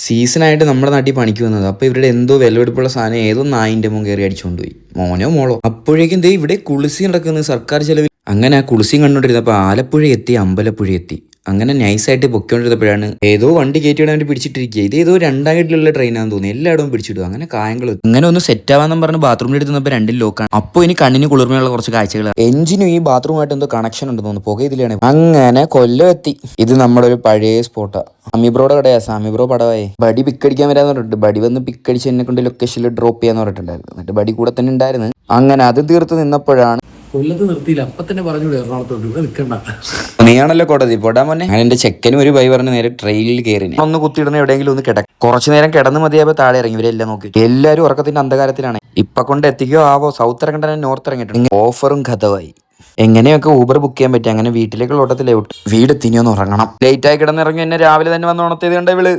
സീസണായിട്ട് നമ്മുടെ നാട്ടിൽ പണിക്ക് വന്നത്. അപ്പോൾ ഇവരുടെ എന്തോ വിലപിടിപ്പുള്ള സാധനം ഏതോ നായിൻ്റെ മുൻ കയറി അടിച്ചുകൊണ്ടുപോയി. മോനോ മോളോ. അപ്പോഴേക്കും ദേ ഇവിടെ കുളിസി നടക്കുന്നത് സർക്കാർ ചെലവിൽ. അങ്ങനെ ആ കുളിസിയും കണ്ടുകൊണ്ടിരുന്നപ്പോൾ ആലപ്പുഴ എത്തി, അമ്പലപ്പുഴ എത്തി. അങ്ങനെ നൈസായിട്ട് പൊയ്ക്കൊണ്ടിരുന്നപ്പോഴാണ് ഏതോ വണ്ടി കയറ്റിയിടാൻ വേണ്ടി പിടിച്ചിട്ടിരിക്കുക. ഇത് ഏതോ രണ്ടായിട്ടുള്ള ട്രെയിനാണെന്ന് തോന്നുന്നു. എല്ലായിടവും പിടിച്ചിടുക. അങ്ങനെ കായങ്ങൾ അങ്ങനെ ഒന്ന് സെറ്റ് ആവാന്നും പറഞ്ഞ് ബാത്റൂമിൽ എടുത്തുന്നപ്പോൾ രണ്ടിൽ ലോക്കാണ്. അപ്പോൾ ഇനി കണ്ണിന് കുളിർമയുള്ള കുറച്ച് കാഴ്ചകൾ. എഞ്ചിനും ഈ ബാത്റൂമായിട്ട് എന്തോ കണക്ഷൻ ഉണ്ടെന്ന് തോന്നുന്നു. പുക ഇതിലാണ്. അങ്ങനെ കൊല്ലം എത്തി. ഇത് നമ്മുടെ ഒരു പഴയ സ്പോട്ടാ. സാമിബ്രോയുടെ കടയാ. സാമിബ്രോ പടവായി ബഡി പിക്കടിക്കാൻ വരാന്ന് പറഞ്ഞിട്ട് ബഡി വന്ന് പിക്കടിച്ച് എന്നെ കൊണ്ട് ലൊക്കേഷനിൽ ഡ്രോപ്പ് ചെയ്യാന്ന് പറഞ്ഞിട്ടുണ്ടായിരുന്നു. എന്നിട്ട് ബഡി കൂടെ തന്നെ ഉണ്ടായിരുന്നു. അങ്ങനെ അത് തീർത്ത് നിന്നപ്പോഴാണ് കൊല്ലത്ത് നിർത്തിയില്ല. അപ്പൊ തന്നെ പറഞ്ഞു എറണാകുളത്തോട്ട് ഇവിടെ നിൽക്കണ്ട, നീയാണല്ലോ കോടതി പോടാ മോനെ. ഞാൻ എന്റെ ചെക്കനും ഒരു ബൈ പറഞ്ഞ് നേരെ ട്രെയിനിൽ കയറി. ഒന്ന് കുത്തിയിടുന്ന എവിടെയെങ്കിലും ഒന്ന് കിടക്കും. കുറച്ചു നേരം കിടന്ന് മതിയായപ്പോൾ താഴെ ഇറങ്ങി. ഇവരെല്ലാം നോക്കി. എല്ലാവരും ഉറക്കത്തിന്റെ അന്ധകാരത്തിലാണ്. ഇപ്പൊ കൊണ്ട് എത്തിക്കോ ആവോ. സൗത്ത് ഇറങ്ങേണ്ട നോർത്ത് ഇറങ്ങിയിട്ടുണ്ട്. ഓഫറും കഥവായി. എങ്ങനെയൊക്കെ ഊബർ ബുക്ക് ചെയ്യാൻ പറ്റും. അങ്ങനെ വീട്ടിലേക്കുള്ള ഓട്ടത്തിലേ വിട്ടു. വീട് തിനിയൊന്ന് ഉറങ്ങണം. ലേറ്റ് ആയി കിടന്നിറങ്ങി എന്നെ രാവിലെ തന്നെ വന്ന് ഉണർത്തിയത് കണ്ട ഇവള്.